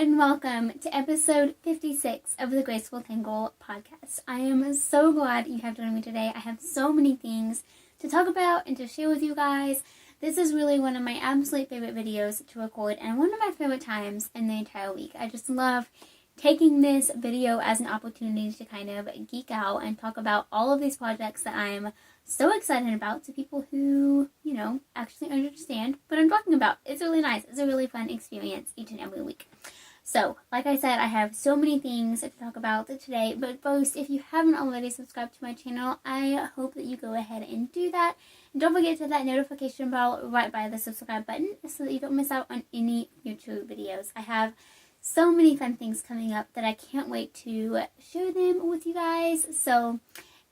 and welcome to episode 56 of the Graceful Tangle podcast. I am so glad you have joined me today. I have so many things to talk about and to share with you guys. This is really one of my absolute favorite videos to record and one of my favorite times in the entire week. I just love taking this video as an opportunity to kind of geek out and talk about all of these projects that I'm so excited about to people who, actually understand what I'm talking about. It's really nice. It's a really fun experience each and every week. So, like I said, I have so many things to talk about today, but first, if you haven't already subscribed to my channel, I hope that you go ahead and do that. And don't forget to hit that notification bell right by the subscribe button so that you don't miss out on any future videos. I have so many fun things coming up that I can't wait to share them with you guys. So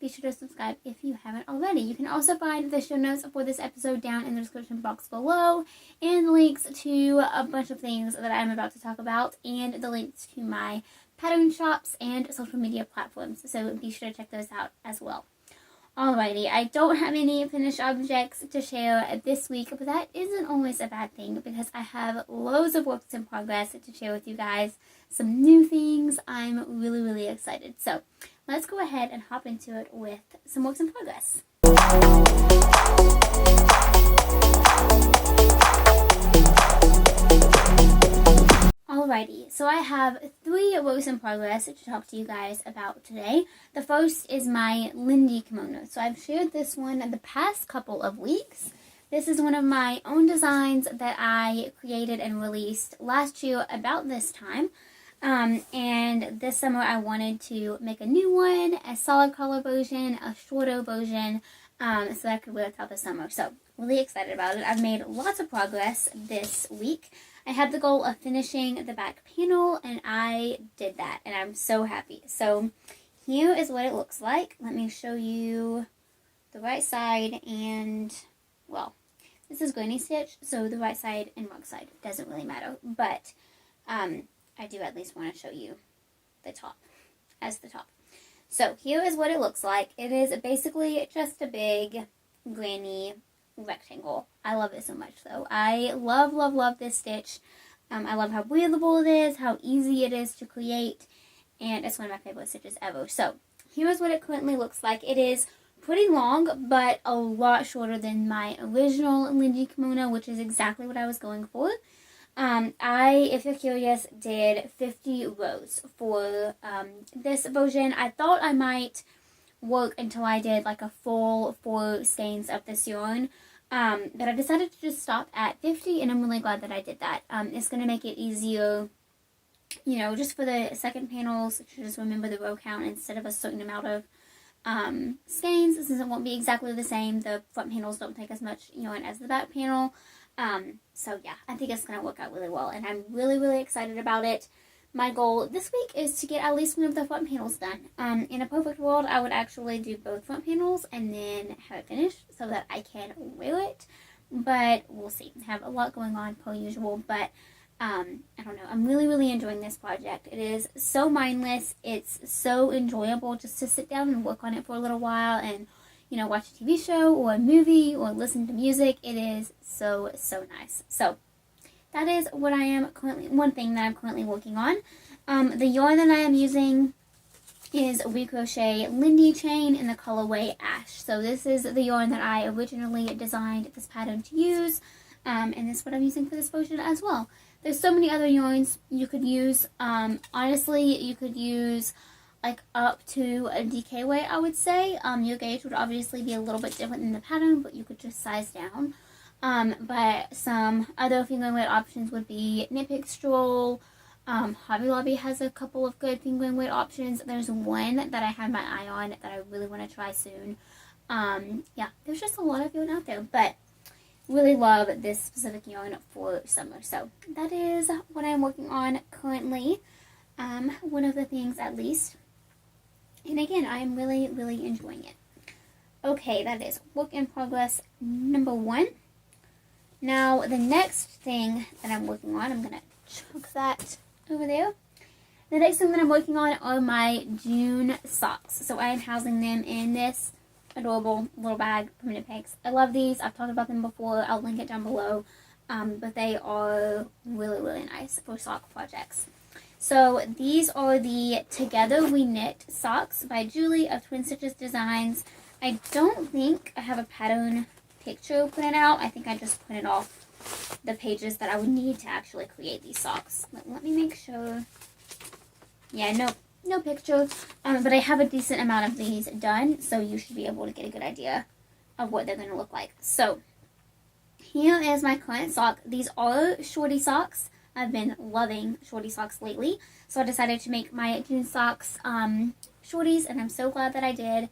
be sure to subscribe if you haven't already. You can also find the show notes for this episode down in the description box below, and links to a bunch of things that I'm about to talk about, and the links to my pattern shops and social media platforms. So be sure to check those out as well. Alrighty, I don't have any finished objects to share this week, but that isn't always a bad thing because I have loads of works in progress to share with you guys. Some new things. I'm really, really excited. So let's go ahead and hop into it with some works in progress. Alrighty, so I have 3 works in progress to talk to you guys about today. The first is my Lindy kimono. So I've shared this one the past couple of weeks. This is one of my own designs that I created and released last year about this time. And this summer I wanted to make a new one, a solid color version, a shorter version, so that I could wear it throughout the summer. So really excited about it. I've made lots of progress this week. I had the goal of finishing the back panel, and I did that, and I'm so happy. So here is what it looks like. Let me show you the right side, and, well, this is granny stitch, so the right side and wrong side doesn't really matter, but I do at least want to show you the top, as the top. So here is what it looks like. It is basically just a big granny rectangle. I love it so much though. I love, love, love this stitch. I love how breathable it is, how easy it is to create, and it's one of my favorite stitches ever. So here is what it currently looks like. It is pretty long, but a lot shorter than my original Lindy kimono, which is exactly what I was going for. I, if you're curious, did 50 rows for this version. I thought I might work until I did like a full 4 skeins of this yarn, but I decided to just stop at 50, and I'm really glad that I did that. It's going to make it easier, just for the second panels, to just remember the row count instead of a certain amount of skeins, since it won't be exactly the same. The front panels don't take as much yarn as the back panel. So yeah, I think it's going to work out really well, and I'm really, really excited about it. My goal this week is to get at least one of the front panels done. In a perfect world, I would actually do both front panels and then have it finished so that I can wear it, but we'll see. I have a lot going on per usual, but I don't know. I'm really, really enjoying this project. It is so mindless. It's so enjoyable just to sit down and work on it for a little while and watch a TV show or a movie or listen to music. It is so, so nice. So that is what I am currently, one thing that I'm currently working on. The yarn that I am using is Crochet Lindy chain in the colorway Ash. So this is the yarn that I originally designed this pattern to use, and this is what I'm using for this version as well. There's so many other yarns you could use. Honestly, you could use like up to a DK weight, I would say. Your gauge would obviously be a little bit different than the pattern, but you could just size down. But some other finger weight options would be Knit Pick Stroll. Hobby Lobby has a couple of good finger weight options. There's one that I have my eye on that I really want to try soon. Yeah, there's just a lot of yarn out there, but really love this specific yarn for summer. So that is what I'm working on currently. One of the things at least. And again, I am really, really enjoying it. Okay, that is work in progress number 1. Now, the next thing that I'm working on, I'm going to chuck that over there. The next thing that I'm working on are my June socks. So I am housing them in this adorable little bag from Knit Picks. I love these. I've talked about them before. I'll link it down below. But they are really, really nice for sock projects. So these are the Together We Knit socks by Julie of Twin Stitches Designs. I don't think I have a pattern picture printed out. I think I just printed off the pages that I would need to actually create these socks. But let me make sure. Yeah, no picture. But I have a decent amount of these done, so you should be able to get a good idea of what they're going to look like. So here is my current sock. These are shorty socks. I've been loving shorty socks lately, so I decided to make my June socks shorties, and I'm so glad that I did.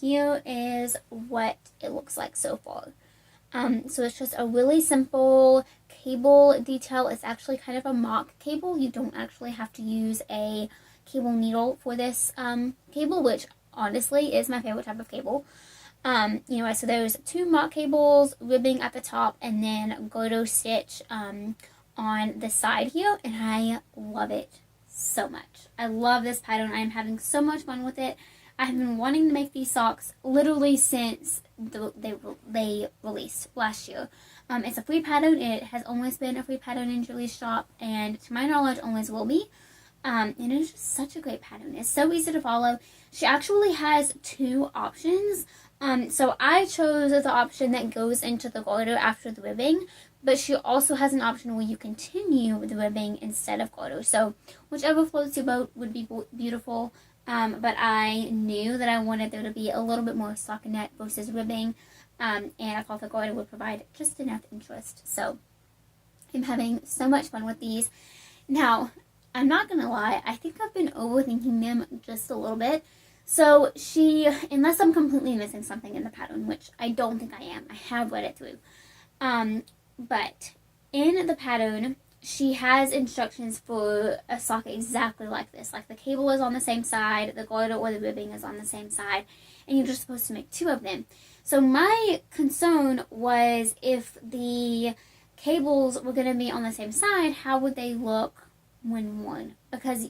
Here is what it looks like so far. So it's just a really simple cable detail. It's actually kind of a mock cable. You don't actually have to use a cable needle for this cable, which honestly is my favorite type of cable. Anyway, so there's 2 mock cables, ribbing at the top, and then garter stitch on the side here, and I love it so much. I love this pattern. I am having so much fun with it. I have been wanting to make these socks literally since they released last year. It's a free pattern. It has always been a free pattern in Julie's shop, and to my knowledge always will be. And it's just such a great pattern. It's so easy to follow. She actually has 2 options. So I chose the option that goes into the garter after the ribbing, but she also has an option where you continue the ribbing instead of garter. So whichever floats your boat would be beautiful. But I knew that I wanted there to be a little bit more stockinette versus ribbing, and I thought the garter would provide just enough interest. So I'm having so much fun with these. Now, I'm not going to lie, I think I've been overthinking them just a little bit. So unless I'm completely missing something in the pattern, which I don't think I am, I have read it through. But in the pattern, she has instructions for a sock exactly like this. Like the cable is on the same side, the garter or the ribbing is on the same side, and you're just supposed to make 2 of them. So my concern was if the cables were going to be on the same side, how would they look when worn? Because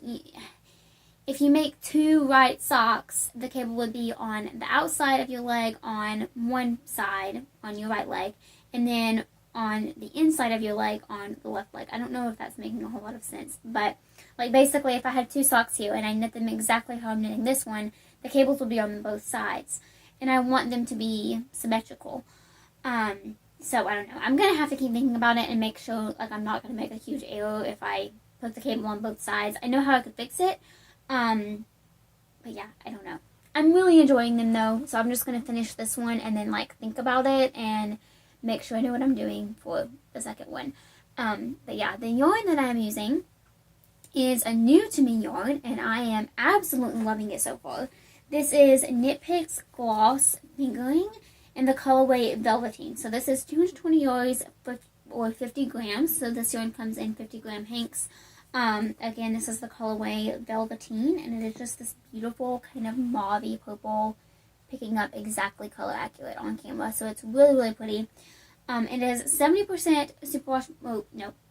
if you make 2 right socks, the cable would be on the outside of your leg on one side, on your right leg, and then on the inside of your leg on the left leg. I don't know if that's making a whole lot of sense, but like basically if I had 2 socks here and I knit them exactly how I'm knitting this one, the cables will be on both sides, and I want them to be symmetrical. So I don't know. I'm gonna have to keep thinking about it and make sure like I'm not gonna make a huge error if I put the cable on both sides. I know how I could fix it, but yeah, I don't know. I'm really enjoying them though, so I'm just gonna finish this one and then like think about it and make sure I know what I'm doing for the second one. But yeah, the yarn that I'm using is a new to me yarn, and I am absolutely loving it so far. This is Knit Picks Gloss Fingering in the colorway Velveteen. So this is 220 yards or 50 grams. So this yarn comes in 50-gram hanks. Again, this is the colorway Velveteen, and it is just this beautiful kind of mauve-y purple, picking up exactly color accurate on camera. So it's really, really pretty. It is 70% superwash,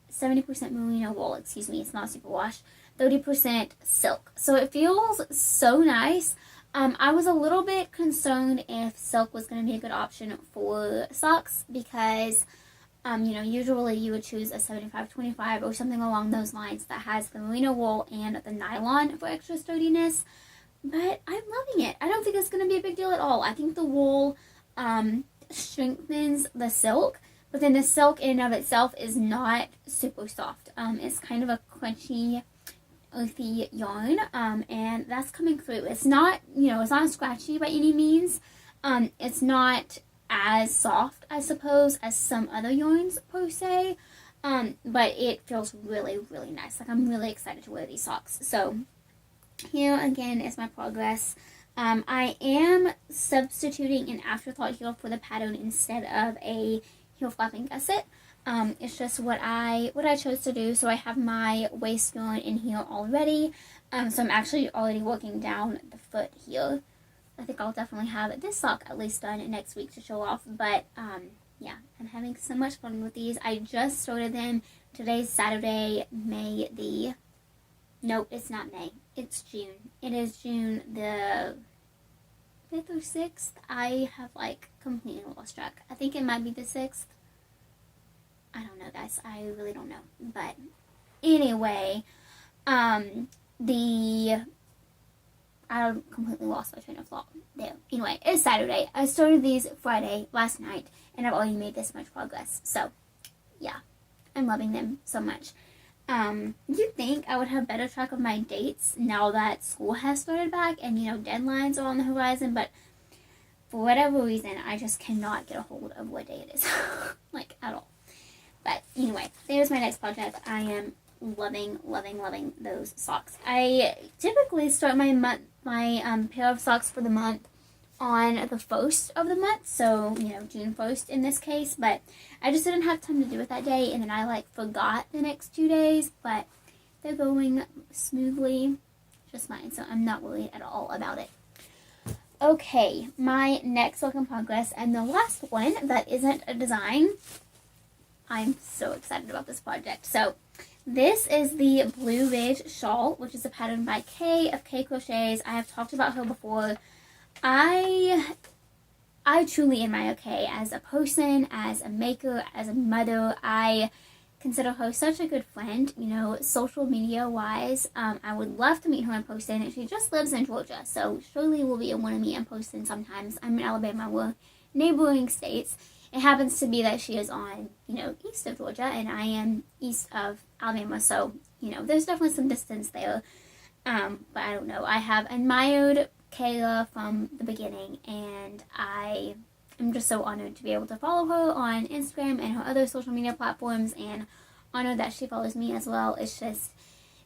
70% merino wool, excuse me, it's not superwash, 30% silk. So it feels so nice. I was a little bit concerned if silk was going to be a good option for socks because, usually you would choose a 75-25 or something along those lines that has the merino wool and the nylon for extra sturdiness. But I'm loving it. I don't think it's going to be a big deal at all. I think the wool strengthens the silk, but then the silk in and of itself is not super soft. It's kind of a crunchy, earthy yarn, and that's coming through. It's not, it's not scratchy by any means. It's not as soft, I suppose, as some other yarns per se, but it feels really, really nice. Like, I'm really excited to wear these socks. So here again is my progress. I am substituting an afterthought heel for the pattern instead of a heel flapping gusset. It's just what I chose to do. So I have my waist yarn in here already. So I'm actually already working down the foot here. I think I'll definitely have this sock at least done next week to show off. But yeah, I'm having so much fun with these. I just started them. Today's Saturday, May the... Nope, it's not May. It's June. It is June the 5th or 6th. I have completely lost track. I think it might be the 6th. I don't know, guys. I really don't know. But anyway, I completely lost my train of thought there. Anyway, it's Saturday. I started these Friday, last night, and I've already made this much progress. So, yeah, I'm loving them so much. You'd think I would have better track of my dates now that school has started back and, deadlines are on the horizon, but for whatever reason, I just cannot get a hold of what day it is, like, at all. But anyway, there's my next project. I am loving, loving, loving those socks. I typically start my pair of socks for the month on the 1st of the month, so, June 1st in this case, but I just didn't have time to do it that day, and then I, forgot the next 2 days, but they're going smoothly, just fine, so I'm not worried at all about it. Okay, my next work in progress, and the last one that isn't a design. I'm so excited about this project. So, this is the Blue Ridge Shawl, which is a pattern by Kay of K Crochets. I have talked about her before. I truly admire Kay as a person, as a maker, as a mother. I consider her such a good friend, social media-wise. I would love to meet her in person. She just lives in Georgia, so surely we'll be able to meet in person sometimes. I'm in Alabama. We're neighboring states. It happens to be that she is on, east of Georgia, and I am east of Alabama, so, there's definitely some distance there. But I don't know. I have admired Kayla from the beginning, and I am just so honored to be able to follow her on Instagram and her other social media platforms, and honored that she follows me as well. It's just,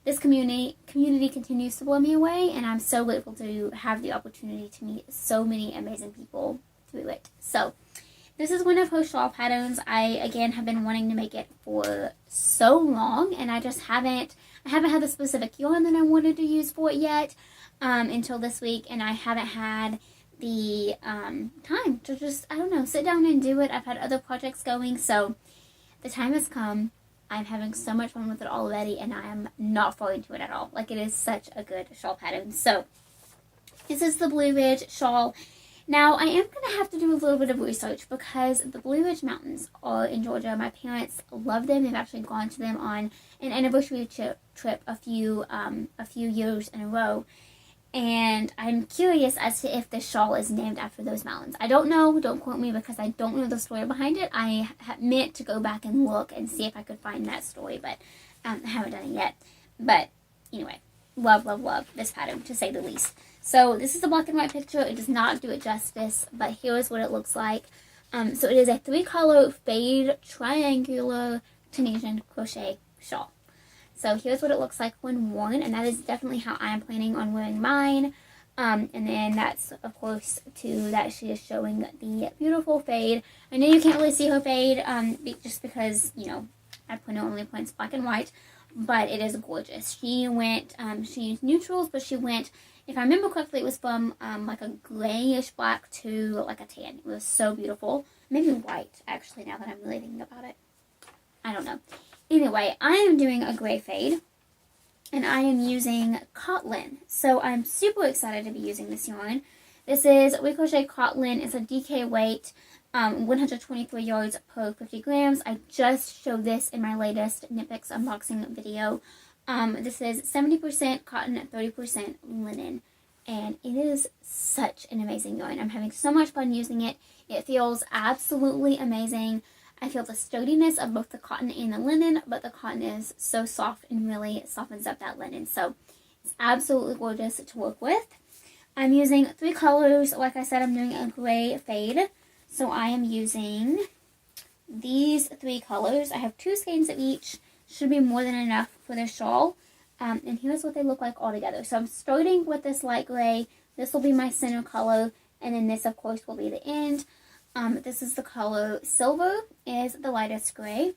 this community continues to blow me away, and I'm so grateful to have the opportunity to meet so many amazing people through it. So, this is one of her shawl patterns. I, again, have been wanting to make it for so long, and I haven't had the specific yarn that I wanted to use for it yet, until this week, and I haven't had the time to just, sit down and do it. I've had other projects going, so the time has come. I'm having so much fun with it already, and I am not far into it at all. It is such a good shawl pattern. So, this is the Blue Ridge Shawl. Now, I am going to have to do a little bit of research because the Blue Ridge Mountains are in Georgia. My parents love them. They've actually gone to them on an anniversary trip a few years in a row. And I'm curious as to if this shawl is named after those mountains. I don't know. Don't quote me because I don't know the story behind it. I meant to go back and look and see if I could find that story, but I haven't done it yet. But anyway, love, love, love this pattern, to say the least. So this is a black and white picture. It does not do it justice, but here's what it looks like. So it is a 3-color fade triangular Tunisian crochet shawl. So here's what it looks like when worn, and that is definitely how I am planning on wearing mine. And then that's, of course, too, that she is showing the beautiful fade. I know you can't really see her fade, just because, I put it only points black and white, but it is gorgeous. She used neutrals, but she went, if I remember correctly, it was from, a grayish black to, a tan. It was so beautiful. Maybe white, actually, now that I'm really thinking about it. I don't know. Anyway, I am doing a gray fade, and I am using Cotton. So I'm super excited to be using this yarn. This is Crochet Cotton. It's a DK weight, 123 yards per 50 grams. I just showed this in my latest Knit Picks unboxing video. This is 70% cotton, 30% linen, and it is such an amazing yarn. I'm having so much fun using it. It feels absolutely amazing. I feel the sturdiness of both the cotton and the linen, but the cotton is so soft and really softens up that linen. So it's absolutely gorgeous to work with. I'm using 3 colors. Like I said, I'm doing a gray fade. So I am using these 3 colors. I have 2 skeins of each. Should be more than enough for the shawl. And here's what they look like all together. So I'm starting with this light gray. This will be my center color. And then this, of course, will be the end. This is the color Silver, is the lightest gray.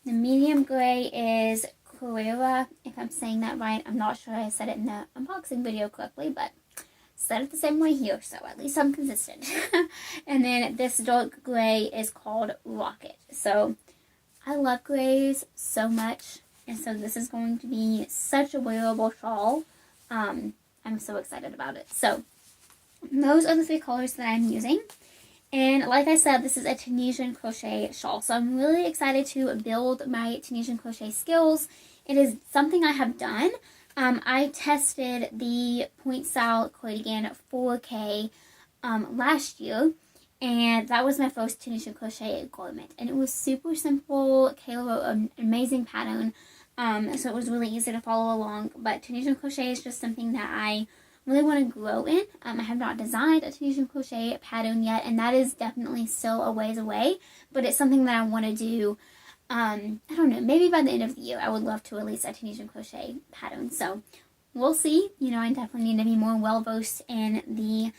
The medium gray is Carrera, if I'm saying that right. I'm not sure I said it in the unboxing video correctly, but said it the same way here, so at least I'm consistent. And then this dark gray is called Rocket. So I love grays so much, and so this is going to be such a wearable shawl. I'm so excited about it. So those are the 3 colors that I'm using. And like I said, this is a Tunisian crochet shawl. So I'm really excited to build my Tunisian crochet skills. It is something I have done. I tested the point style cardigan 4K last year. And that was my first Tunisian crochet garment. And it was super simple. Kayla wrote an amazing pattern. So it was really easy to follow along. But Tunisian crochet is just something that I really want to grow in. I have not designed a Tunisian crochet pattern yet, and that is definitely still a ways away, but it's something that I want to do. I don't know, maybe by the end of the year I would love to release a Tunisian crochet pattern, so we'll see. You know, I definitely need to be more well versed in the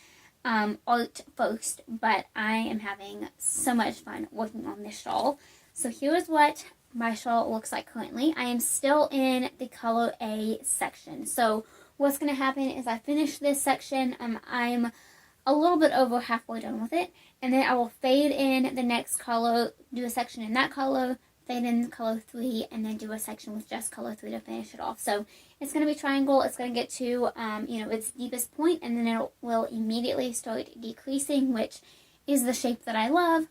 art first, but I am having so much fun working on this shawl. So here's what my shawl looks like currently. I am still in the color A section, so what's going to happen is I finish this section, I'm a little bit over halfway done with it, and then I will fade in the next color, do a section in that color, fade in color 3, and then do a section with just color 3 to finish it off. So it's going to be triangle, it's going to get to, you know, its deepest point, and then it will immediately start decreasing, which is the shape that I love.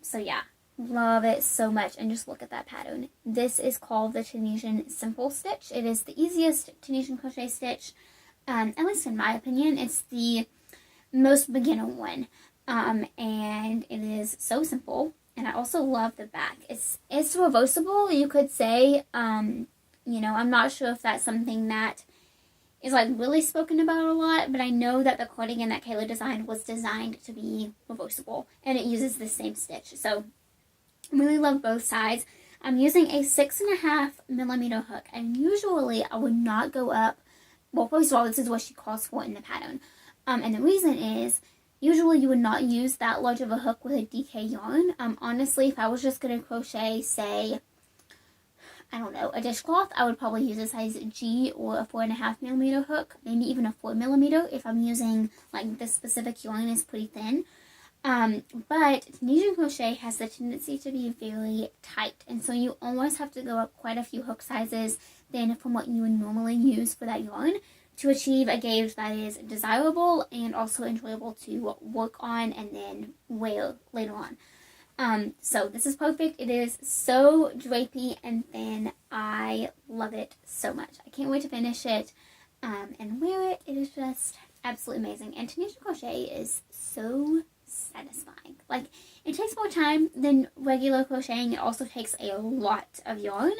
So yeah. Love it so much, and just look at that pattern. This is called the Tunisian simple stitch. It is the easiest Tunisian crochet stitch, at least in my opinion. It's the most beginner one, and it is so simple. And I also love the back. It's reversible, you could say. You know, I'm not sure if that's something that is like really spoken about a lot, but I know that the cardigan that Kayla designed was designed to be reversible, and it uses the same stitch. So really love both sides. I'm using a 6.5mm hook, and usually I would not go up. Well, first of all, this is what she calls for in the pattern, and the reason is usually you would not use that large of a hook with a DK yarn. Honestly, if I was just going to crochet, say, I don't know, a dishcloth, I would probably use a size G or a 4.5mm hook, maybe even a 4mm if I'm using, like, this specific yarn is pretty thin. But Tunisian crochet has the tendency to be very tight, and so you always have to go up quite a few hook sizes than from what you would normally use for that yarn to achieve a gauge that is desirable and also enjoyable to work on and then wear later on. So this is perfect. It is so drapey and thin. I love it so much. I can't wait to finish it and wear it. It is just absolutely amazing. And Tunisian crochet is so satisfying. Like, it takes more time than regular crocheting. It also takes a lot of yarn,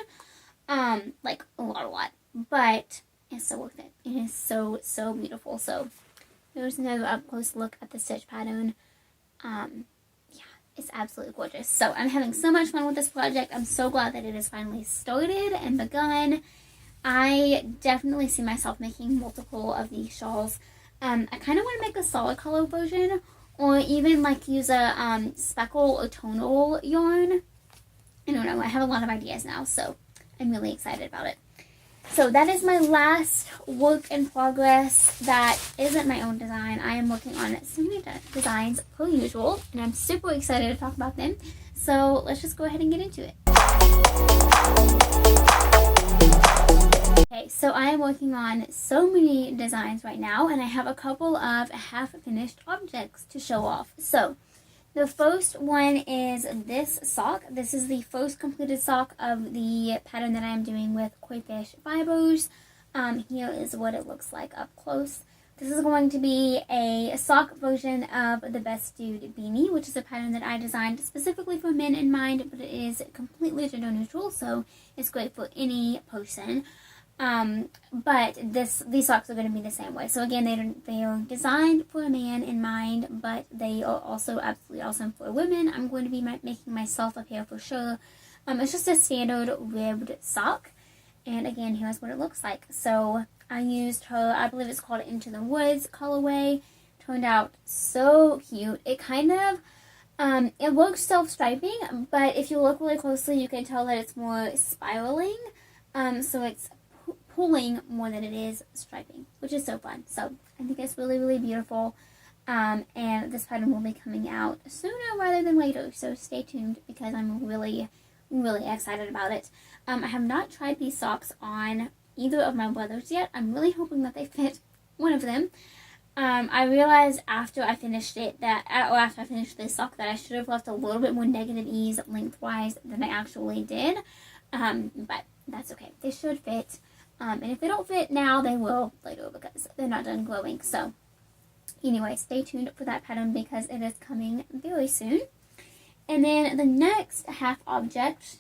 like a lot, but it's so worth it. It is so beautiful. So here's another up close look at the stitch pattern. Yeah, it's absolutely gorgeous. So I'm having so much fun with this project. I'm so glad that it is finally started and begun. I definitely see myself making multiple of these shawls. I kind of want to make a solid color version, or even like use a speckle or tonal yarn. I don't know, I have a lot of ideas now, so I'm really excited about it. So that is my last work in progress that isn't my own design. I am working on so many designs per usual, and I'm super excited to talk about them. So let's just go ahead and get into it. Okay, so I am working on so many designs right now, and I have a couple of half-finished objects to show off. So the first one is this sock. This is the first completed sock of the pattern that I am doing with Crayfish Fibers. Here is what it looks like up close. This is going to be a sock version of the Best Dude Beanie, which is a pattern that I designed specifically for men in mind, but it is completely gender neutral, so it's great for any person. But these socks are going to be the same way. So again, they are designed for a man in mind, but they are also absolutely awesome for women. I'm going to be making myself a pair for sure. It's just a standard ribbed sock. And again, here's what it looks like. So I used her, I believe it's called Into the Woods colorway. Turned out so cute. It kind of, it looks self-striping, but if you look really closely, you can tell that it's more spiraling. So it's pulling more than it is striping, which is so fun. So I think it's really beautiful, and this pattern will be coming out sooner rather than later, so stay tuned because I'm really excited about it. I have not tried these socks on either of my brothers yet. I'm really hoping that they fit one of them, I realized after I finished it after I finished this sock that I should have left a little bit more negative ease lengthwise than I actually did. But that's okay. They should fit. And if they don't fit now, they will later because they're not done glowing. So anyway, stay tuned for that pattern because it is coming very soon. And then the next half object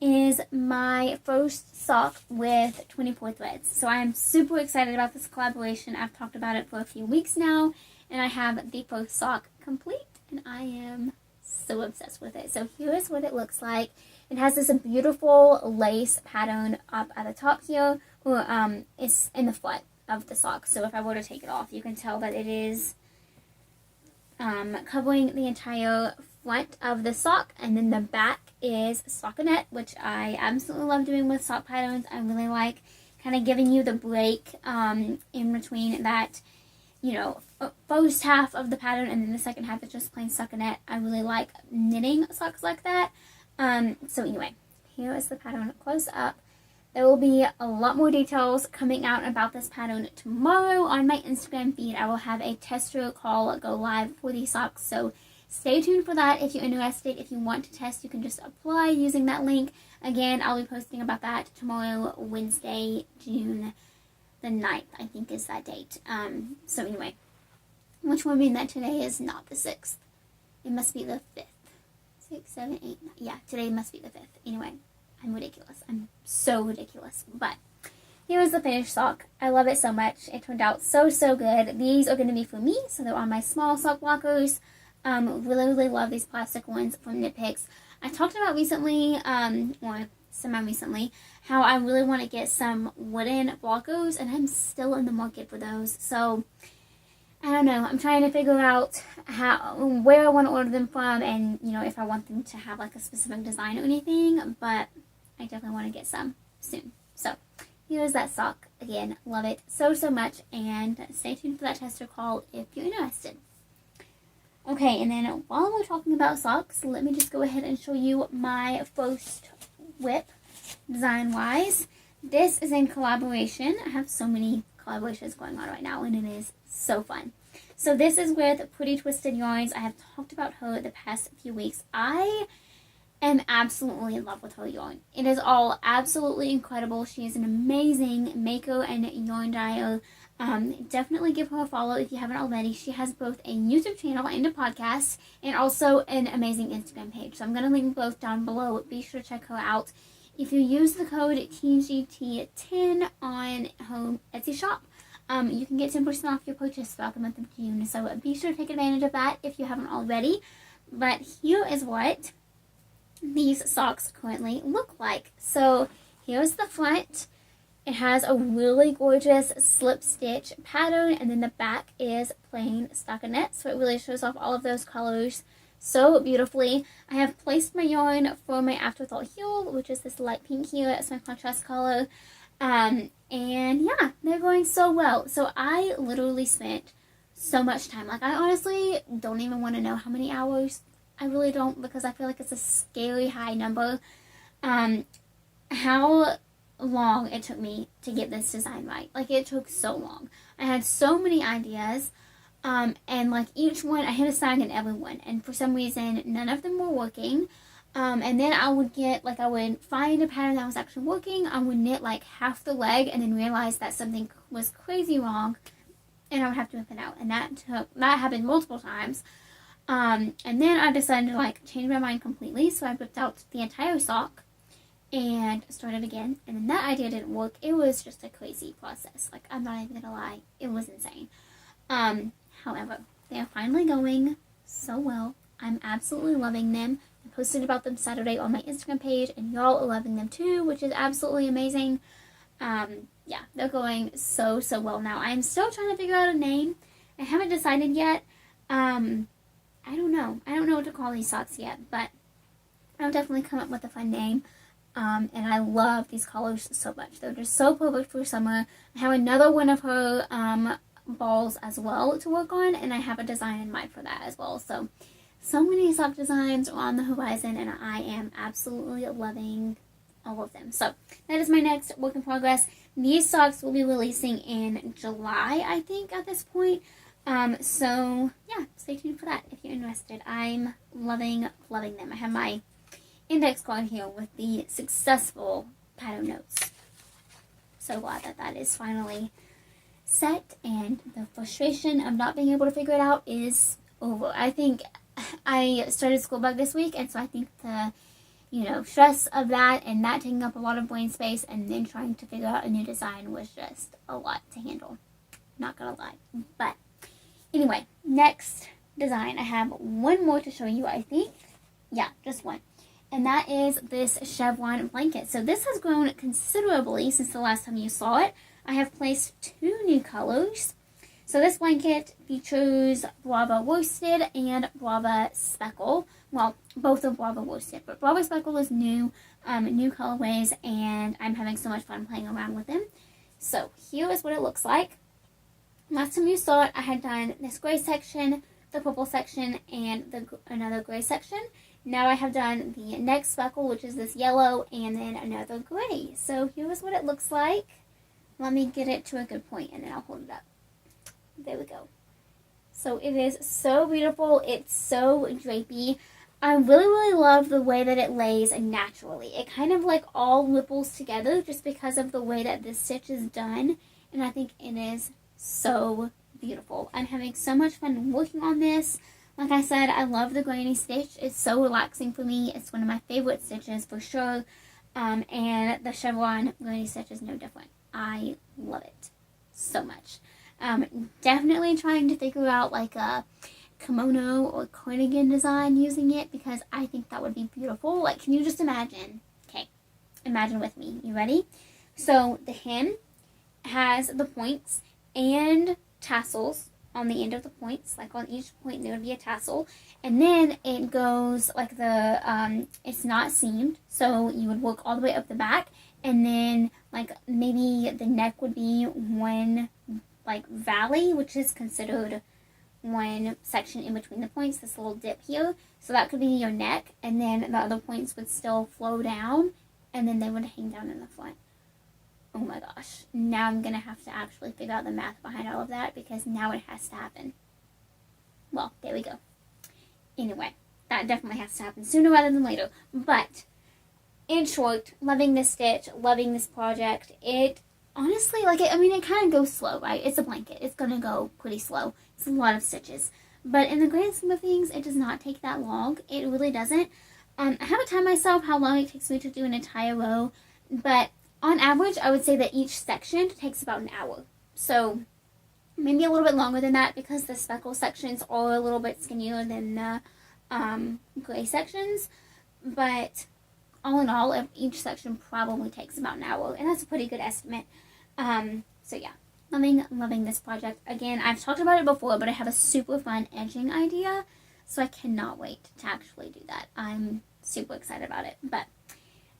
is my first sock with 24 threads. So I'm super excited about this collaboration. I've talked about it for a few weeks now, and I have the first sock complete, and I am so obsessed with it. So here's what it looks like. It has this beautiful lace pattern up at the top here, or it's in the front of the sock. So if I were to take it off, you can tell that it is covering the entire front of the sock, and then the back is stockinette, which I absolutely love doing with sock patterns. I really like kind of giving you the break in between that, you know, first half of the pattern and then the second half is just plain stockinette. I really like knitting socks like that. So anyway, here is the pattern close up. There will be a lot more details coming out about this pattern tomorrow on my Instagram feed. I will have a tester call go live for these socks, so stay tuned for that if you're interested. If you want to test, you can just apply using that link. Again, I'll be posting about that tomorrow, Wednesday, June the 9th, I think is that date. So anyway, which will mean that today is not the 6th. It must be the 5th. 6, 7, 8, 9. Yeah, today must be the 5th. Anyway, I'm ridiculous. I'm so ridiculous. But here is the finished sock. I love it so much. It turned out so, so good. These are going to be for me, so they're on my small sock blockers. Really, really love these plastic ones from Knit Picks. I talked about recently, or semi-recently, how I really want to get some wooden blockers, and I'm still in the market for those. So, I don't know. I'm trying to figure out where I want to order them from, and, you know, if I want them to have, like, a specific design or anything, but I definitely want to get some soon. So, here's that sock. Again, love it so, so much, and stay tuned for that tester call if you're interested. Okay, and then while we're talking about socks, let me just go ahead and show you my first whip, design-wise. This is in collaboration. I have so many collaborations going on right now, and it is so fun. So this is with Pretty Twisted Yarns. I have talked about her the past few weeks. I am absolutely in love with her yarn. It is all absolutely incredible. She is an amazing maker and yarn dyer. Definitely give her a follow if you haven't already. She has both a YouTube channel and a podcast, and also an amazing Instagram page. So I'm going to link both down below. Be sure to check her out. If you use the code TGT10 on her Etsy shop, you can get 10% off your purchase throughout the month of June. So be sure to take advantage of that if you haven't already. But here is what these socks currently look like. So here's the front. It has a really gorgeous slip stitch pattern, and then the back is plain stockinette, so it really shows off all of those colors so beautifully. I have placed my yarn for my afterthought heel, which is this light pink here. It's my contrast color. And yeah, they're going so well. So I literally spent so much time. Like, I honestly don't even want to know how many hours. I really don't, because I feel like it's a scary high number. How long it took me to get this design right. Like, it took so long. I had so many ideas, and like each one I hit a sign in every one, and for some reason none of them were working. And then I would find a pattern that was actually working. I would knit like half the leg and then realize that something was crazy wrong, and I would have to rip it out, and that happened multiple times. And then I decided to like change my mind completely, so I ripped out the entire sock and started again, and then that idea didn't work. It was just a crazy process. Like, I'm not even gonna lie, it was insane. However, they are finally going so well. I'm absolutely loving them. I posted about them Saturday on my Instagram page, and y'all are loving them too, which is absolutely amazing. Yeah, they're going so, so well now. I'm still trying to figure out a name. I haven't decided yet. I don't know. I don't know what to call these socks yet, but I'll definitely come up with a fun name. And I love these colors so much. They're just so perfect for summer. I have another one of her balls as well to work on, and I have a design in mind for that as well. So many sock designs are on the horizon, and I am absolutely loving all of them. So that is my next work in progress. These socks will be releasing in July, I think, at this point. So yeah, stay tuned for that if you're interested. I'm loving them. I have my index card here with the successful pattern notes. So glad that that is finally set, and the frustration of not being able to figure it out is over. I think I started school bug this week, and so I think the stress of that and that taking up a lot of brain space and then trying to figure out a new design was just a lot to handle. Not gonna lie. But anyway, next design. I have one more to show you, I think. Yeah, just one. And that is this chevron blanket. So this has grown considerably since the last time you saw it. I have placed 2 new colors. So this blanket features Brava Worsted and Brava Speckle. Well, both of Brava Worsted, but Brava Speckle is new colorways, and I'm having so much fun playing around with them. So here is what it looks like. Last time you saw it, I had done this gray section, the purple section, and another gray section. Now I have done the next speckle, which is this yellow, and then another gray. So here is what it looks like. Let me get it to a good point, and then I'll hold it up. There we go. So it is so beautiful. It's so drapey. I really, really love the way that it lays naturally. It kind of like all ripples together just because of the way that this stitch is done. And I think it is so beautiful. I'm having so much fun working on this. Like I said, I love the granny stitch. It's so relaxing for me. It's one of my favorite stitches for sure. And the chevron granny stitch is no different. I love it so much. Definitely trying to figure out like a kimono or cardigan design using it, because I think that would be beautiful. Like, can you just imagine? Okay, imagine with me. You ready? So the hem has the points and tassels on the end of the points. Like on each point there would be a tassel, and then it goes like it's not seamed, so you would work all the way up the back, and then like maybe the neck would be one like valley, which is considered one section in between the points, this little dip here. So that could be your neck, and then the other points would still flow down, and then they would hang down in the front. Oh my gosh. Now I'm going to have to actually figure out the math behind all of that, because now it has to happen. Well, there we go. Anyway, that definitely has to happen sooner rather than later. But in short, loving this stitch, loving this project. It honestly, it kind of goes slow, right? It's a blanket. It's going to go pretty slow. It's a lot of stitches. But in the grand scheme of things, it does not take that long. It really doesn't. I haven't timed myself how long it takes me to do an entire row, but on average, I would say that each section takes about an hour. So maybe a little bit longer than that, because the speckle sections are a little bit skinnier than the gray sections. But all in all, each section probably takes about an hour, and that's a pretty good estimate. So yeah, loving this project. Again, I've talked about it before, but I have a super fun edging idea, so I cannot wait to actually do that. I'm super excited about it. But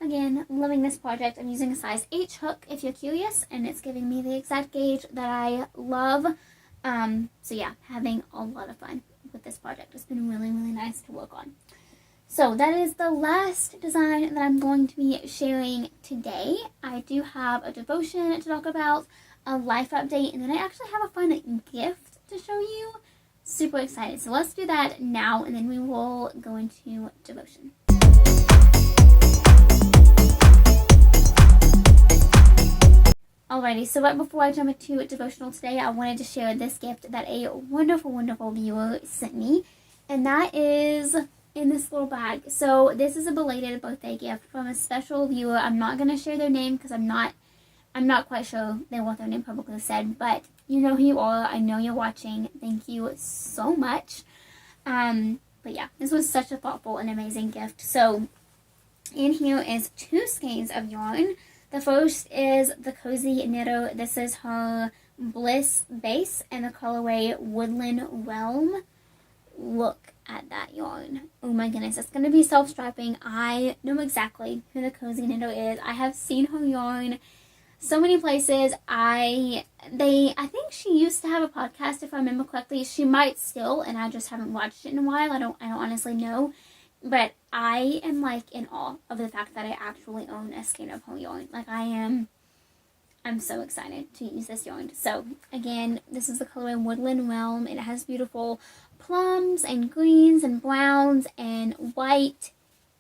again, loving this project. I'm using a size H hook, if you're curious, and it's giving me the exact gauge that I love. So yeah, having a lot of fun with this project. It's been really, really nice to work on. So that is the last design that I'm going to be sharing today. I do have a devotion to talk about, a life update, and then I actually have a fun gift to show you. Super excited. So let's do that now, and then we will go into devotion. Alrighty, so right before I jump into devotional today, I wanted to share this gift that a wonderful, wonderful viewer sent me, and that is in this little bag. So this is a belated birthday gift from a special viewer. I'm not going to share their name because I'm not quite sure they want their name publicly said, but you know who you are. I know you're watching. Thank you so much. But yeah, this was such a thoughtful and amazing gift. So in here is 2 skeins of yarn. The first is the Cozy Knitter. This is her Bliss base and the colorway Woodland Realm. Look at that yarn. Oh my goodness, it's going to be self-striping. I know exactly who the Cozy Knitter is. I have seen her yarn so many places. I think she used to have a podcast, if I remember correctly. She might still, and I just haven't watched it in a while. I don't honestly know. But I am like in awe of the fact that I actually own a skein of her yarn. Like I I'm so excited to use this yarn. So again, this is the colorway Woodland Realm. It has beautiful plums and greens and browns and white.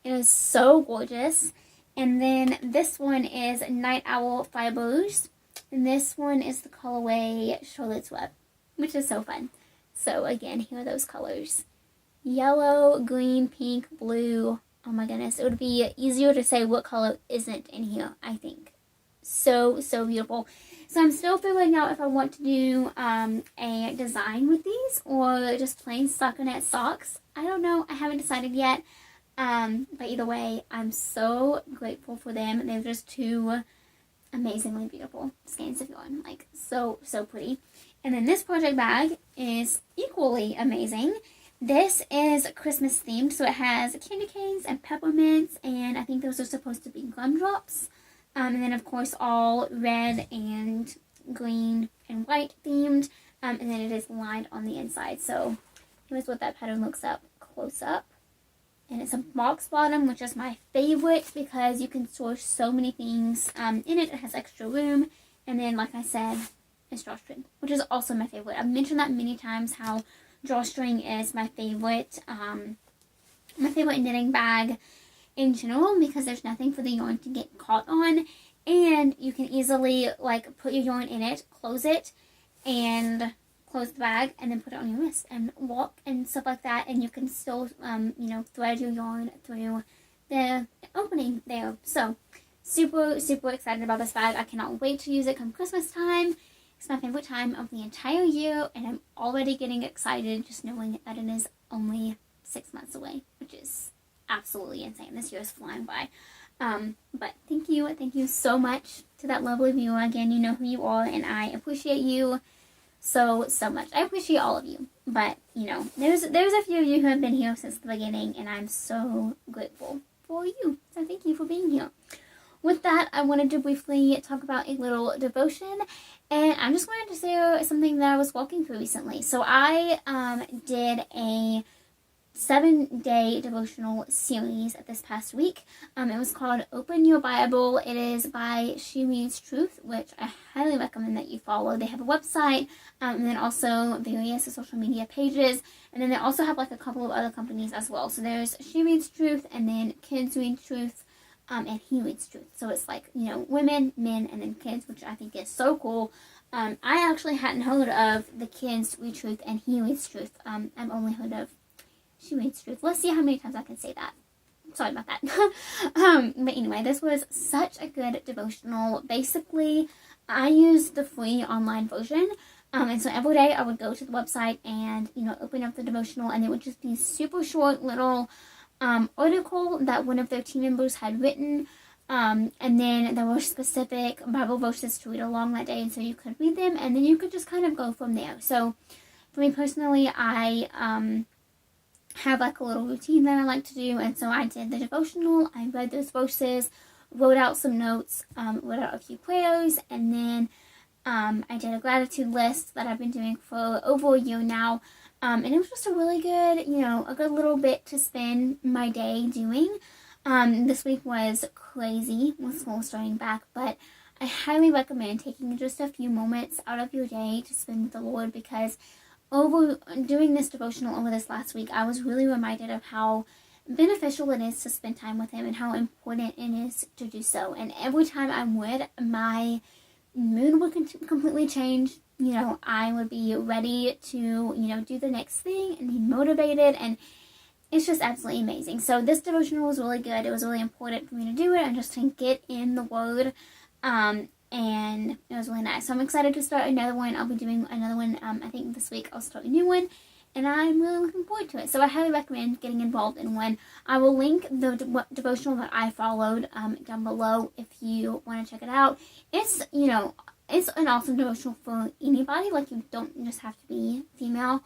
It is so gorgeous. And then this one is Night Owl Fibers. And this one is the colorway Charlotte's Web, which is so fun. So again, here are those colors. Yellow, green, pink, blue. Oh my goodness. It would be easier to say what color isn't in here, I think. So, so beautiful. So I'm still figuring out if I want to do a design with these or just plain stockinette socks. I don't know. I haven't decided yet. But either way, I'm so grateful for them. They're just two amazingly beautiful skeins of yarn. Like, so, so pretty. And then this project bag is equally amazing. This is Christmas themed, so it has candy canes and peppermints, and I think those are supposed to be gumdrops. And then, of course, all red and green and white themed. And then it is lined on the inside. So here's what that pattern looks up close up. And it's a box bottom, which is my favorite because you can store so many things in it. It has extra room. And then, like I said, it's drawstring, which is also my favorite. I've mentioned that many times how drawstring is my favorite knitting bag in general because there's nothing for the yarn to get caught on, and you can easily like put your yarn in it, close it, and close the bag, and then put it on your wrist and walk and stuff like that, and you can still thread your yarn through the opening there. So super excited about this bag. I cannot wait to use it come Christmas time. It's my favorite time of the entire year, and I'm already getting excited just knowing that it is only 6 months away, which is absolutely insane. This year is flying by. But thank you so much to that lovely viewer. Again, you know who you are, and I appreciate you so much. I appreciate all of you, but there's a few of you who have been here since the beginning, and I'm so grateful for you. So thank you for being here. With that, I wanted to briefly talk about a little devotion, and I just wanted to share something that I was walking through recently. So I did a 7-day devotional series this past week. It was called Open Your Bible. It is by She Reads Truth, which I highly recommend that you follow. They have a website, and then also various social media pages, and then they also have like a couple of other companies as well. So there's She Reads Truth, and then Kids Read Truth, and He Reads Truth. So it's like, women, men, and then kids, which I think is so cool. I actually hadn't heard of the Kids Read Truth and He Reads Truth. I've only heard of She Reads Truth. Let's see how many times I can say that. Sorry about that. But anyway, this was such a good devotional. Basically, I used the free online version. And so every day I would go to the website and, open up the devotional, and it would just be super short little article that one of their team members had written. And then there were specific Bible verses to read along that day, and so you could read them, and then you could just kind of go from there. So for me personally, I have like a little routine that I like to do, and so I did the devotional. I read those verses, wrote out some notes, wrote out a few prayers, and then I did a gratitude list that I've been doing for over a year now. And it was just a really good, a good little bit to spend my day doing. This week was crazy with school starting back, but I highly recommend taking just a few moments out of your day to spend with the Lord, because doing this devotional over this last week, I was really reminded of how beneficial it is to spend time with Him and how important it is to do so. And every time I would, my mood would completely change. I would be ready to, do the next thing and be motivated, and it's just absolutely amazing. So this devotional was really good. It was really important for me to do it and just to get in the Word, and it was really nice. So I'm excited to start another one. I'll be doing another one, I think this week I'll start a new one, and I'm really looking forward to it. So I highly recommend getting involved in one. I will link the devotional that I followed down below if you want to check it out. It's, it's an awesome devotional for anybody. Like, you don't just have to be female.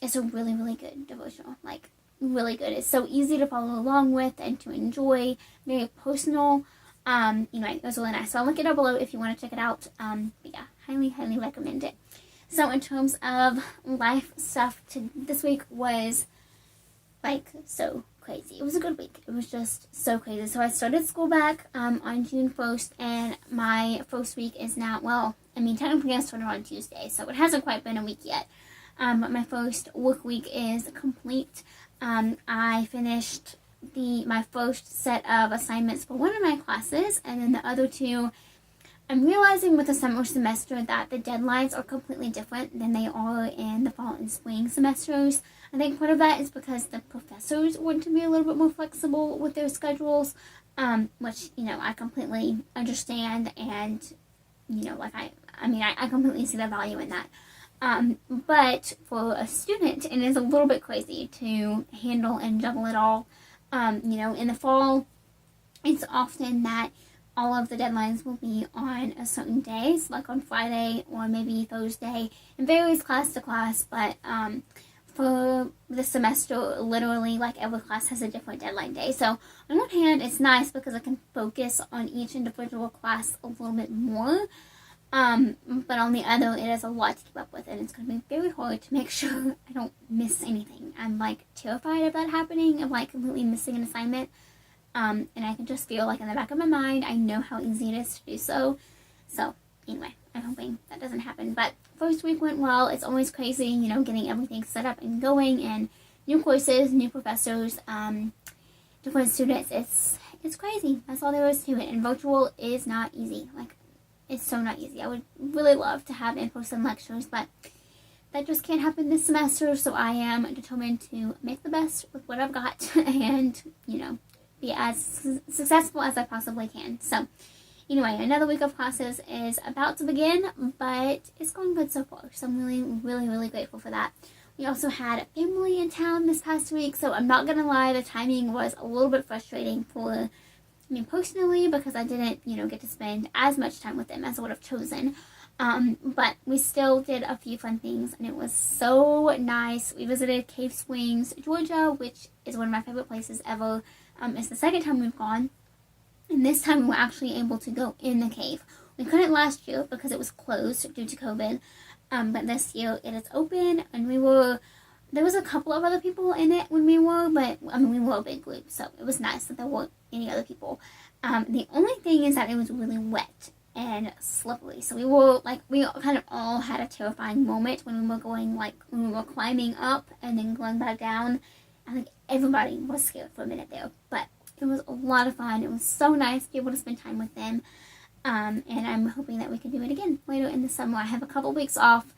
It's a really, really good devotional. Like, really good. It's so easy to follow along with and to enjoy. Very personal. It was really nice. So I'll link it down below if you want to check it out. But yeah, highly, highly recommend it. So in terms of life stuff, this week was, like, so crazy. It was a good week. It was just so crazy. So I started school back on June 1st, and my first week is now, well, I mean, technically I started on Tuesday, so it hasn't quite been a week yet. But my first work week is complete. I finished my first set of assignments for one of my classes, and then the other two, I'm realizing with the summer semester that the deadlines are completely different than they are in the fall and spring semesters. I think part of that is because the professors want to be a little bit more flexible with their schedules, which, you know, I completely understand, and, you know, like, I completely see the value in that. But for a student, it is a little bit crazy to handle and juggle it all. You know, in the fall, it's often that all of the deadlines will be on a certain day, so like on Friday or maybe Thursday. It varies class to class, but for the semester, literally, like, every class has a different deadline day. So on one hand, it's nice because I can focus on each individual class a little bit more. But on the other, it is a lot to keep up with, and it's going to be very hard to make sure I don't miss anything. I'm, like, terrified of that happening, of, like, completely missing an assignment. And I can just feel, like, in the back of my mind, I know how easy it is to do so. So, anyway, I'm hoping that doesn't happen. But first week went well. It's always crazy, you know, getting everything set up and going, and new courses, new professors, different students. It's crazy. That's all there is to it. And virtual is not easy. Like, it's so not easy. I would really love to have in-person lectures, but that just can't happen this semester, so I am determined to make the best with what I've got and, you know, be as successful as I possibly can. So, anyway, another week of classes is about to begin, but it's going good so far, so I'm really, really, really grateful for that. We also had family in town this past week, so I'm not going to lie, the timing was a little bit frustrating for me personally, because I didn't, you know, get to spend as much time with them as I would have chosen. But we still did a few fun things, and it was so nice. We visited Cave Springs, Georgia, which is one of my favorite places ever. It's the second time we've gone, and this time we were actually able to go in the cave. We couldn't last year because it was closed due to COVID, but this year it is open, and there was a couple of other people in it when we were, but, I mean, we were a big group, so it was nice that there weren't any other people. The only thing is that it was really wet and slippery, so we kind of all had a terrifying moment when we were climbing up and then going back down. I think everybody was scared for a minute there, but it was a lot of fun. It was so nice to be able to spend time with them, and I'm hoping that we can do it again later in the summer. I have a couple weeks off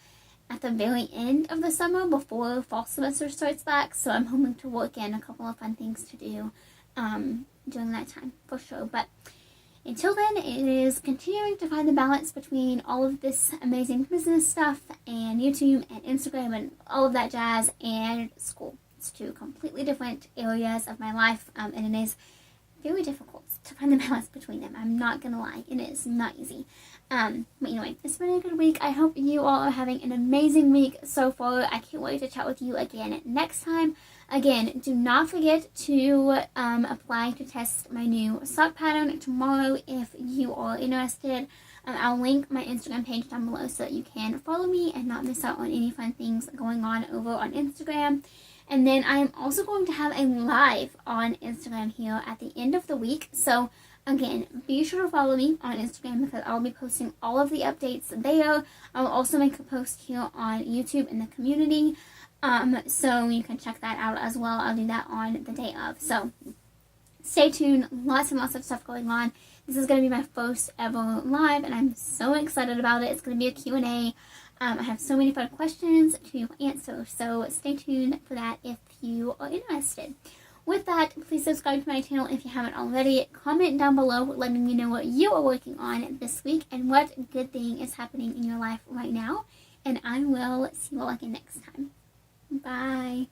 at the very end of the summer before fall semester starts back, so I'm hoping to work in a couple of fun things to do during that time, for sure. But until then, it is continuing to find the balance between all of this amazing business stuff and YouTube and Instagram and all of that jazz and school. It's two completely different areas of my life, and it is very difficult to find the balance between them. I'm not gonna lie, it is not easy. But anyway, it's been a good week. I hope you all are having an amazing week so far. I can't wait to chat with you again next time. Again, do not forget to apply to test my new sock pattern tomorrow if you are interested. I'll link my Instagram page down below so that you can follow me and not miss out on any fun things going on over on Instagram. And then I am also going to have a live on Instagram here at the end of the week. So again, be sure to follow me on Instagram because I'll be posting all of the updates there. I'll also make a post here on YouTube in the community. So you can check that out as well. I'll do that on the day of. So stay tuned. Lots and lots of stuff going on. This is going to be my first ever live, and I'm so excited about it. It's going to be a Q&A. I have so many fun questions to answer, so stay tuned for that if you are interested. With that, please subscribe to my channel if you haven't already. Comment down below letting me know what you are working on this week and what good thing is happening in your life right now. And I will see you all again next time. Bye.